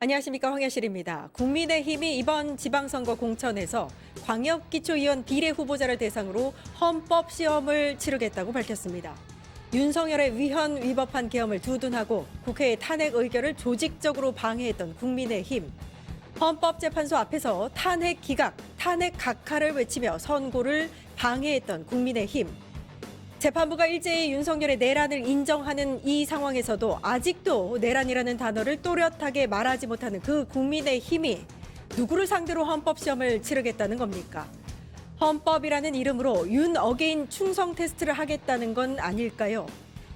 안녕하십니까, 황여실입니다. 국민의힘이 이번 지방선거 공천에서 광역기초위원 비례 후보자를 대상으로 헌법시험을 치르겠다고 밝혔습니다. 윤석열의 위헌 위법한 계엄을 두둔하고 국회의 탄핵 의결을 조직적으로 방해했던 국민의힘. 헌법재판소 앞에서 탄핵 기각, 탄핵 각하를 외치며 선고를 방해했던 국민의힘. 재판부가 일제히 윤석열의 내란을 인정하는 이 상황에서도 아직도 내란이라는 단어를 또렷하게 말하지 못하는 그 국민의힘이 누구를 상대로 헌법시험을 치르겠다는 겁니까? 헌법이라는 이름으로 윤 어게인 충성 테스트를 하겠다는 건 아닐까요?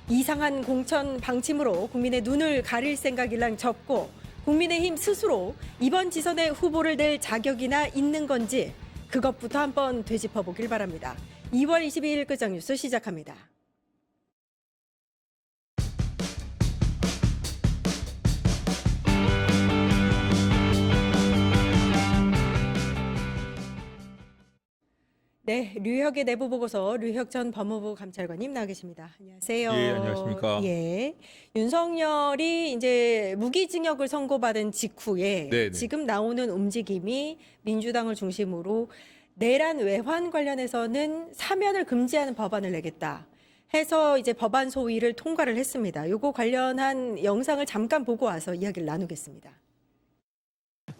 이상한 공천 방침으로 국민의 눈을 가릴 생각일랑 접고 국민의힘 스스로 이번 지선에 후보를 낼 자격이나 있는 건지 그것부터 한번 되짚어보길 바랍니다. 2월 22일 끝장뉴스 시작합니다. 네, 류혁의 내부 보고서 류혁 전 법무부 감찰관님 나와 계십니다. 안녕하세요. 예, 안녕하십니까. 예, 윤석열이 이제 무기징역을 선고받은 직후에 네네. 지금 나오는 움직임이 민주당을 중심으로 내란 외환 관련해서는 사면을 금지하는 법안을 내겠다 해서 이제 법안 소위를 통과를 했습니다. 요거 관련한 영상을 잠깐 보고 와서 이야기를 나누겠습니다.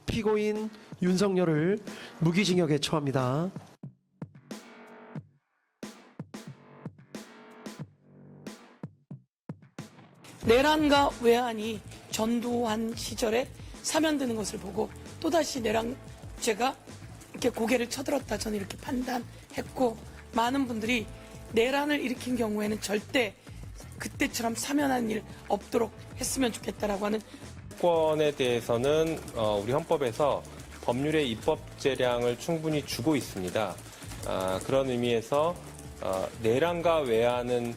피고인 윤석열을 무기징역에 처합니다. 내란과 외환이 전두환 시절에 사면되는 것을 보고 또다시 내란죄가 이렇게 고개를 쳐들었다, 저는 이렇게 판단했고, 많은 분들이 내란을 일으킨 경우에는 절대 그때처럼 사면한 일 없도록 했으면 좋겠다라고 하는. 권에 대해서는 우리 헌법에서 법률의 입법 재량을 충분히 주고 있습니다. 그런 의미에서 내란과 외환은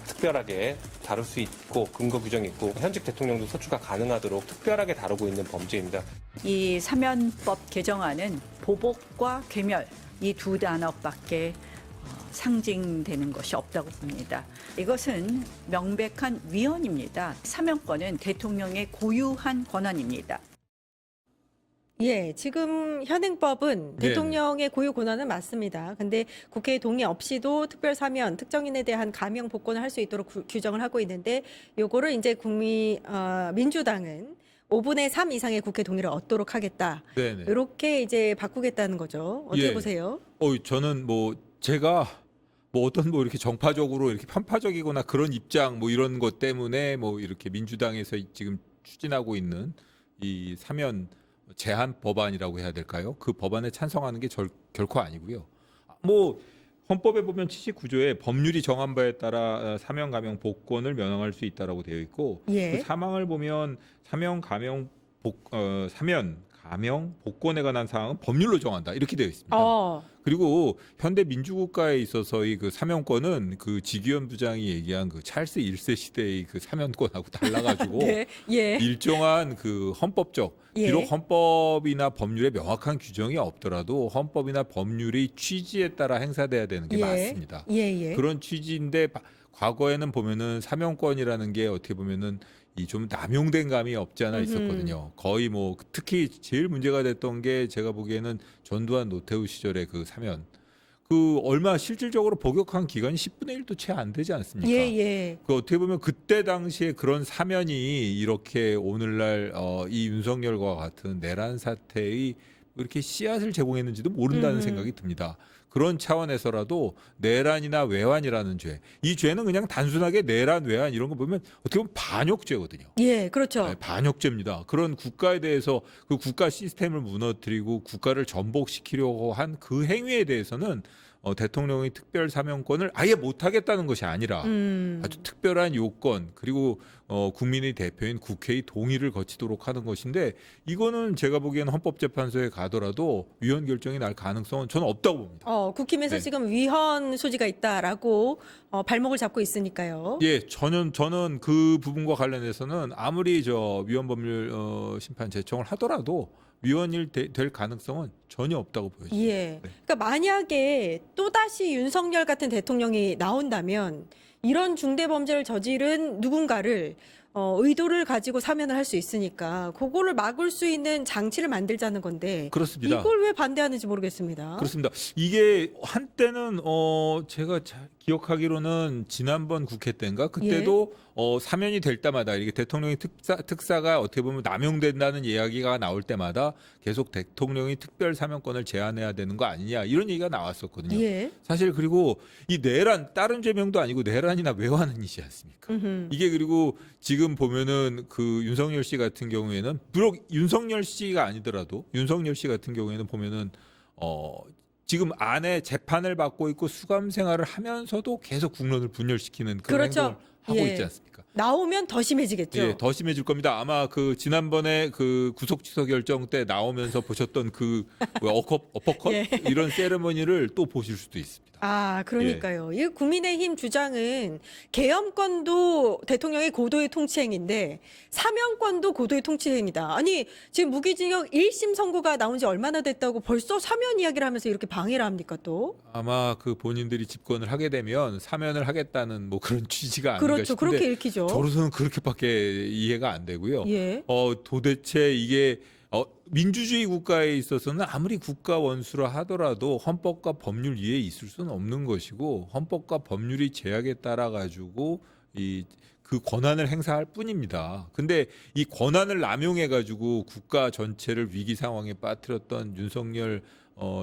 특별하게 다룰 수 있고 근거 규정이 있고 현직 대통령도 소추가 가능하도록 특별하게 다루고 있는 범죄입니다. 이 사면법 개정안은 보복과 괴멸 이 두 단어밖에 상징되는 것이 없다고 봅니다. 이것은 명백한 위헌입니다. 사면권은 대통령의 고유한 권한입니다. 예, 지금 현행법은 네. 대통령의 고유 권한은 맞습니다. 근데 국회의 동의 없이도 특별 사면, 특정인에 대한 감형 복권을 할 수 있도록 규정을 하고 있는데 요거를 이제 민주당은 5분의 3 이상의 국회 동의를 얻도록 하겠다. 네네. 이렇게 이제 바꾸겠다는 거죠. 어떻게 예. 보세요? 저는 제가 어떤 이렇게 정파적으로 이렇게 편파적이거나 그런 입장 이런 것 때문에 이렇게 민주당에서 지금 추진하고 있는 이 사면 제한 법안이라고 해야 될까요? 그 법안에 찬성하는 게 결코 아니고요. 헌법에 보면 79조에 법률이 정한 바에 따라 사면 감형 복권을 면허할 수 있다라고 되어 있고, 예. 그 사망을 보면 사면 감형 복권에 관한 사항은 법률로 정한다 이렇게 되어 있습니다. 그리고 현대 민주국가에 있어서의 그 사면권은 그 지기현 부장이 얘기한 그 찰스 1세 시대의 그 사면권하고 달라가지고 네. 예. 일정한 그 헌법적, 예. 비록 헌법이나 법률에 명확한 규정이 없더라도 헌법이나 법률의 취지에 따라 행사돼야 되는 게 예. 맞습니다. 예. 그런 취지인데 과거에는 보면은 사면권이라는 게 어떻게 보면은 이 좀 남용된 감이 없지 않아 있었거든요. 거의 특히 제일 문제가 됐던 게 제가 보기에는 전두환 노태우 시절의 그 사면. 그 얼마 실질적으로 복역한 기간이 10분의 1도 채 안 되지 않습니까? 예. 그 어떻게 보면 그때 당시에 그런 사면이 이렇게 오늘날 이 윤석열과 같은 내란 사태의 이렇게 씨앗을 제공했는지도 모른다는 생각이 듭니다. 그런 차원에서라도 내란이나 외환이라는 죄, 이 죄는 그냥 단순하게 내란, 외환 이런 거 보면 어떻게 보면 반역죄거든요. 예, 그렇죠. 네, 반역죄입니다. 그런 국가에 대해서 그 국가 시스템을 무너뜨리고 국가를 전복시키려고 한 그 행위에 대해서는 대통령의 특별 사면권을 아예 못하겠다는 것이 아니라 아주 특별한 요건 그리고 국민의 대표인 국회의 동의를 거치도록 하는 것인데, 이거는 제가 보기에는 헌법재판소에 가더라도 위헌 결정이 날 가능성은 저는 없다고 봅니다. 국힘에서 네. 지금 위헌 소지가 있다라고 발목을 잡고 있으니까요. 예, 저는 그 부분과 관련해서는 아무리 위헌법률 심판 제청을 하더라도 위헌일 될 가능성은 전혀 없다고 보여집니다. 예. 네. 그러니까 만약에 또다시 윤석열 같은 대통령이 나온다면 이런 중대 범죄를 저지른 누군가를 의도를 가지고 사면을 할 수 있으니까 그거를 막을 수 있는 장치를 만들자는 건데 그렇습니다. 이걸 왜 반대하는지 모르겠습니다. 그렇습니다. 이게 한때는 제가 잘 기억하기로는 지난번 국회 때인가 그때도 사면이 될 때마다 이게 대통령의 특사가 어떻게 보면 남용된다는 이야기가 나올 때마다 계속 대통령이 특별 사면권을 제한해야 되는 거 아니냐 이런 얘기가 나왔었거든요. 예. 사실 그리고 이 내란 다른 죄명도 아니고 내란이나 외환은이지 않습니까? 음흠. 이게 그리고 지금 보면은 그 윤석열 씨 같은 경우에는 비록 윤석열 씨가 아니더라도 윤석열 씨 같은 경우에는 보면은 지금 안에 재판을 받고 있고 수감 생활을 하면서도 계속 국론을 분열시키는 그런 그렇죠. 행동을 하고 예. 있지 않습니까? 나오면 더 심해지겠죠. 예, 더 심해질 겁니다. 아마 그 지난번에 그 구속 취소 결정 때 나오면서 보셨던 그 어퍼컷 예. 이런 세레머니를 또 보실 수도 있습니다. 아, 그러니까요. 이 국민의힘 주장은 계엄권도 대통령의 고도의 통치행위인데 사면권도 고도의 통치행위다. 아니, 지금 무기징역 1심 선고가 나온 지 얼마나 됐다고 벌써 사면 이야기를 하면서 이렇게 방해를 합니까 또? 아마 그 본인들이 집권을 하게 되면 사면을 하겠다는 뭐 그런 취지가 아닌가 그렇죠. 싶은데 그렇게 읽히죠. 저로서는 그렇게밖에 이해가 안 되고요. 예. 도대체 이게 민주주의 국가에 있어서는 아무리 국가 원수라 하더라도 헌법과 법률 위에 있을 수는 없는 것이고 헌법과 법률이 제약에 따라 가지고 그 권한을 행사할 뿐입니다. 근데 이 권한을 남용해 가지고 국가 전체를 위기 상황에 빠뜨렸던 윤석열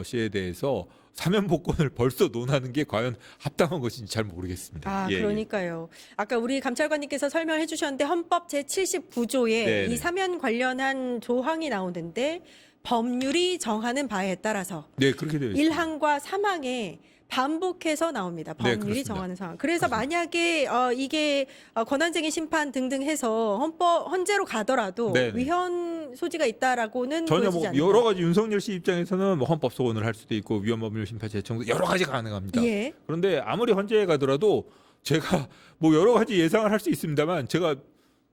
씨에 대해서 사면 복권을 벌써 논하는 게 과연 합당한 것인지 잘 모르겠습니다. 아, 예, 예. 그러니까요. 아까 우리 감찰관님께서 설명해 주셨는데 헌법 제79조에 네네. 이 사면 관련한 조항이 나오는데 법률이 정하는 바에 따라서 네, 그렇게 되어 있습니다. 1항과 3항에 반복해서 나옵니다. 네, 법률이 그렇습니다. 정하는 상황. 그래서 그렇습니다. 만약에 이게 권한쟁의 심판 등등 해서 헌재로 가더라도 네네. 위헌 소지가 있다라고는 전혀 보여지지 뭐 않는다. 여러 가지 윤석열 씨 입장에서는 뭐 헌법 소원을 할 수도 있고 위헌법률 심판 재청도 여러 가지 가능합니다. 예. 그런데 아무리 헌재에 가더라도 제가 뭐 여러 가지 예상을 할 수 있습니다만 제가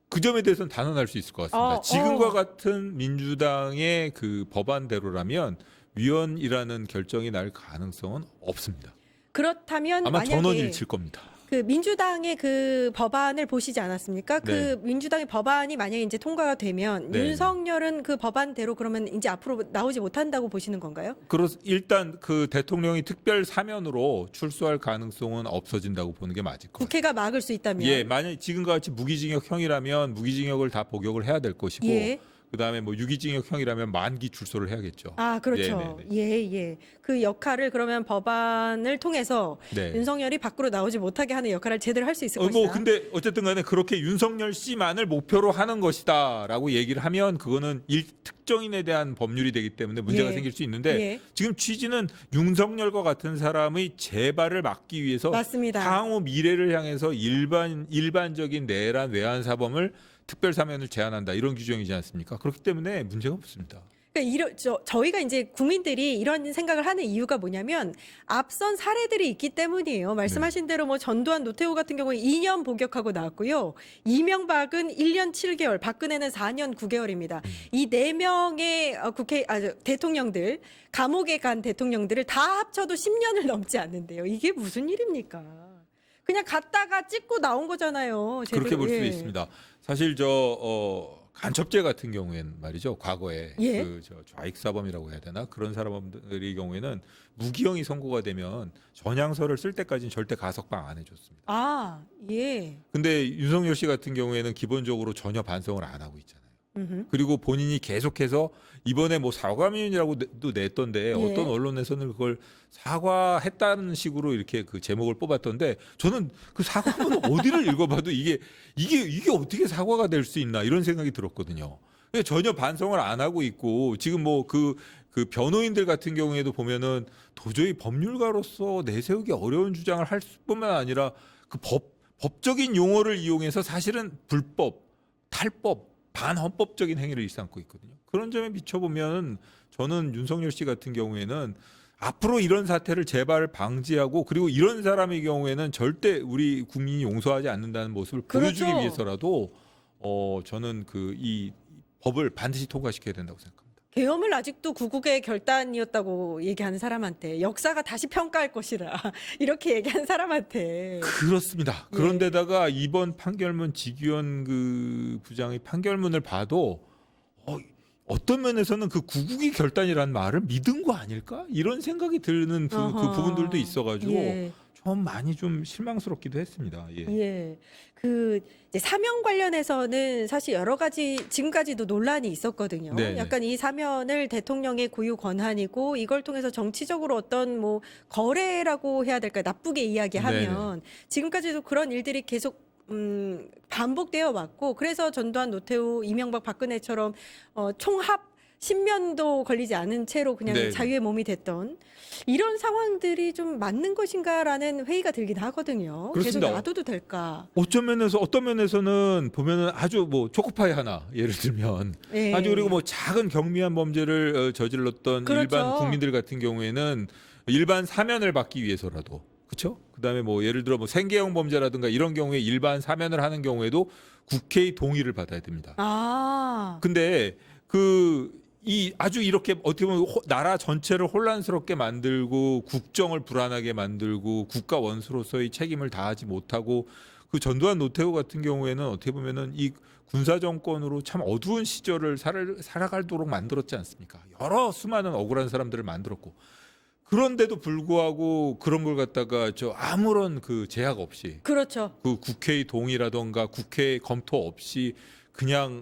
그 점에 대해서는 단언할 수 있을 것 같습니다. 지금과 같은 민주당의 그 법안대로라면 위헌이라는 결정이 날 가능성은 없습니다. 그렇다면 아마 만약에 전원 일칠 겁니다. 그 민주당의 그 법안을 보시지 않았습니까? 네. 그 민주당의 법안이 만약에 이제 통과가 되면 네. 윤석열은 그 법안대로 그러면 이제 앞으로 나오지 못한다고 보시는 건가요? 일단 그 대통령이 특별 사면으로 출소할 가능성은 없어진다고 보는 게 맞을 것 같아요. 국회가 막을 수 있다면. 예, 만약 지금과 같이 무기징역형이라면 무기징역을 다 복역을 해야 될 것이고, 예. 그다음에 뭐 유기징역형이라면 만기 출소를 해야겠죠. 아, 그렇죠. 예, 예. 그 역할을 그러면 법안을 통해서 네. 윤석열이 밖으로 나오지 못하게 하는 역할을 제대로 할 수 있을 것이다. 뭐 근데 어쨌든 간에 그렇게 윤석열 씨만을 목표로 하는 것이다라고 얘기를 하면 그거는 특정인에 대한 법률이 되기 때문에 문제가 예. 생길 수 있는데 예. 지금 취지는 윤석열과 같은 사람의 재발을 막기 위해서 맞습니다. 향후 미래를 향해서 일반적인 내란 외환 사범을 특별 사면을 제한한다 이런 규정이지 않습니까? 그렇기 때문에 문제가 없습니다. 그러니까 저희가 이제 국민들이 이런 생각을 하는 이유가 뭐냐면 앞선 사례들이 있기 때문이에요. 말씀하신 대로 뭐 전두환, 노태우 같은 경우에 2년 복역하고 나왔고요. 이명박은 1년 7개월, 박근혜는 4년 9개월입니다. 이 4명의 대통령들, 감옥에 간 대통령들을 다 합쳐도 10년을 넘지 않는데요. 이게 무슨 일입니까? 그냥 갔다가 찍고 나온 거잖아요. 그렇게 볼 수도 예. 있습니다. 사실 간첩죄 같은 경우에는 말이죠. 과거에 예. 좌익 사범이라고 해야 되나 그런 사람들의 경우에는 무기형이 선고가 되면 전향서를 쓸 때까지는 절대 가석방 안 해줬습니다. 아, 예. 근데 윤석열 씨 같은 경우에는 기본적으로 전혀 반성을 안 하고 있잖아요. 음흠. 그리고 본인이 계속해서 이번에 뭐 사과문이라고도 냈던데 예. 어떤 언론에서는 그걸 사과했다는 식으로 이렇게 그 제목을 뽑았던데 저는 그 사과문을 어디를 읽어봐도 이게 어떻게 사과가 될 수 있나 이런 생각이 들었거든요. 전혀 반성을 안 하고 있고 지금 뭐 그 변호인들 같은 경우에도 보면은 도저히 법률가로서 내세우기 어려운 주장을 할 뿐만 아니라 그 법적인 용어를 이용해서 사실은 불법, 탈법, 반헌법적인 행위를 일삼고 있거든요. 그런 점에 비춰보면 저는 윤석열 씨 같은 경우에는 앞으로 이런 사태를 재발 방지하고 그리고 이런 사람의 경우에는 절대 우리 국민이 용서하지 않는다는 모습을 그렇죠. 보여주기 위해서라도 저는 이 법을 반드시 통과시켜야 된다고 생각합니다. 계엄을 아직도 구국의 결단이었다고 얘기하는 사람한테 역사가 다시 평가할 것이라 이렇게 얘기한 사람한테 그렇습니다. 예. 그런데다가 이번 판결문 지규현 그 부장의 판결문을 봐도 어떤 면에서는 그 구국이 결단이라는 말을 믿은 거 아닐까? 이런 생각이 드는 그 어허. 부분들도 있어가지고 예. 좀 많이 좀 실망스럽기도 했습니다. 예. 예. 그 이제 사면 관련해서는 사실 여러 가지 지금까지도 논란이 있었거든요. 네네. 약간 이 사면을 대통령의 고유 권한이고 이걸 통해서 정치적으로 어떤 뭐 거래라고 해야 될까 나쁘게 이야기하면 지금까지도 그런 일들이 계속 반복되어 왔고 그래서 전두환, 노태우, 이명박, 박근혜처럼 총합 10년도 걸리지 않은 채로 그냥 네네. 자유의 몸이 됐던 이런 상황들이 좀 맞는 것인가라는 회의가 들긴 하거든요. 그렇습니다. 계속 놔둬도 될까? 어떤 면에서는 보면은 아주 뭐 초코파이 하나 예를 들면 예. 아주 그리고 뭐 작은 경미한 범죄를 저질렀던 그렇죠. 일반 국민들 같은 경우에는 일반 사면을 받기 위해서라도 그렇죠? 그다음에 뭐 예를 들어 뭐 생계형 범죄라든가 이런 경우에 일반 사면을 하는 경우에도 국회의 동의를 받아야 됩니다. 아, 근데 이 아주 이렇게 어떻게 보면 나라 전체를 혼란스럽게 만들고 국정을 불안하게 만들고 국가 원수로서의 책임을 다하지 못하고 그 전두환 노태우 같은 경우에는 어떻게 보면은 이 군사 정권으로 참 어두운 시절을 살아가도록 만들었지 않습니까? 여러 수많은 억울한 사람들을 만들었고 그런데도 불구하고 그런 걸 갖다가 아무런 그 제약 없이 그렇죠. 그 국회의 동의라던가 국회 검토 없이 그냥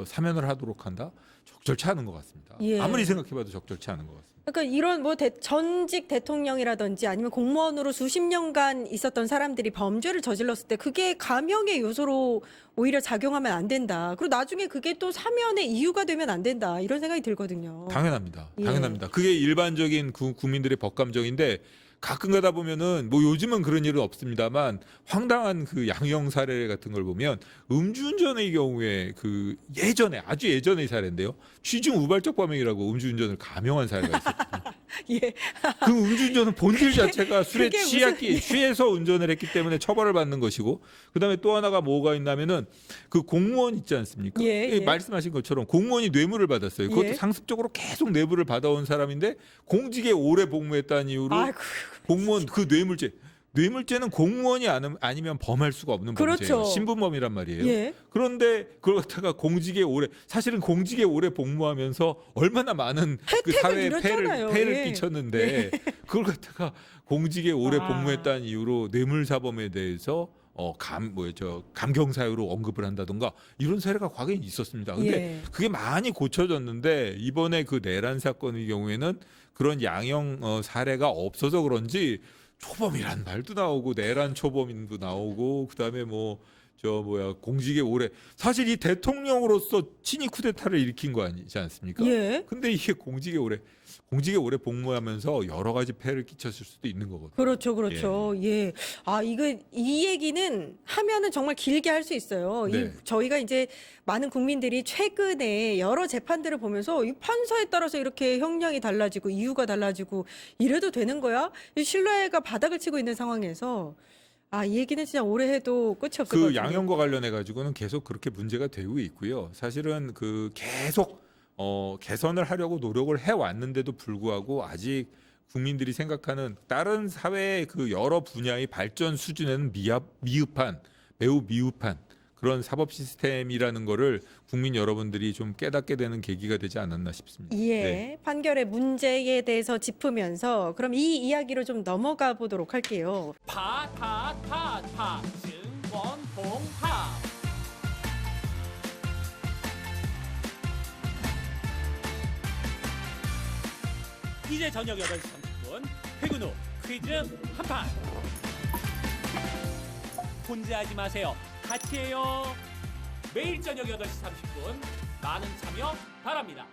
사면을 하도록 한다? 적절치 않은 것 같습니다. 예. 아무리 생각해봐도 적절치 않은 것 같습니다. 그러니까 이런 뭐 전직 대통령이라든지 아니면 공무원으로 수십 년간 있었던 사람들이 범죄를 저질렀을 때 그게 감형의 요소로 오히려 작용하면 안 된다. 그리고 나중에 그게 또 사면의 이유가 되면 안 된다. 이런 생각이 들거든요. 당연합니다. 예. 당연합니다. 그게 일반적인 국민들의 법감정인데 가끔 가다 보면은 뭐 요즘은 그런 일은 없습니다만 황당한 그 양형 사례 같은 걸 보면 음주운전의 경우에 그 아주 예전의 사례인데요. 취중 우발적 범행이라고 음주운전을 감형한 사례가 있었거든요. 예. 그 음주운전은 본질 자체가 술에 그게 무슨- 취해서 운전을 했기 때문에 처벌을 받는 것이고 그다음에 또 하나가 뭐가 있냐면은 그 공무원 있지 않습니까? 예, 예. 말씀하신 것처럼 공무원이 뇌물을 받았어요. 그것도 예. 상습적으로 계속 뇌물을 받아온 사람인데 공직에 오래 복무했다는 이유로 아이고. 공무원 그 뇌물죄는 공무원이 아니면 범할 수가 없는 그렇죠. 범죄예요. 신분범이란 말이에요. 예. 그런데 그걸 갖다가 사실은 공직에 오래 복무하면서 얼마나 많은 그 혜택을 사회에 누렸잖아요. 폐를 예. 끼쳤는데 그걸 갖다가 공직에 오래 아. 복무했다는 이유로 뇌물사범에 대해서 감경 사유로 언급을 한다던가 이런 사례가 과거에 있었습니다. 근데 예. 그게 많이 고쳐졌는데 이번에 그 내란 사건의 경우에는 그런 양형 사례가 없어서 그런지 초범이란 말도 나오고 내란 초범인도 나오고 그다음에 공직에 오래 사실 이 대통령으로서 친위 쿠데타를 일으킨 거 아니지 않습니까? 예. 근데 이게 공직에 오래 복무하면서 여러 가지 폐를 끼쳤을 수도 있는 거거든요. 그렇죠. 예. 아, 이 얘기는 하면은 정말 길게 할 수 있어요. 네. 저희가 이제 많은 국민들이 최근에 여러 재판들을 보면서 이 판사에 따라서 이렇게 형량이 달라지고 이유가 달라지고 이래도 되는 거야? 이 신뢰가 바닥을 치고 있는 상황에서 이 얘기는 진짜 오래 해도 끝이 없을 것 그 같아요. 양형과 관련해 가지고는 계속 그렇게 문제가 되고 있고요. 사실은 그 계속 개선을 하려고 노력을 해 왔는데도 불구하고 아직 국민들이 생각하는 다른 사회의 그 여러 분야의 발전 수준에는 매우 미흡한 그런 사법 시스템이라는 거를 국민 여러분들이 좀 깨닫게 되는 계기가 되지 않았나 싶습니다. 예, 네. 판결의 문제에 대해서 짚으면서 그럼 이 이야기로 좀 넘어가 보도록 할게요. 증권봉합 이제 저녁 8시 30분 퇴근 후 퀴즈 한판 혼자 하지 마세요. 같이 해요. 매일 저녁 8시 30분 많은 참여 바랍니다.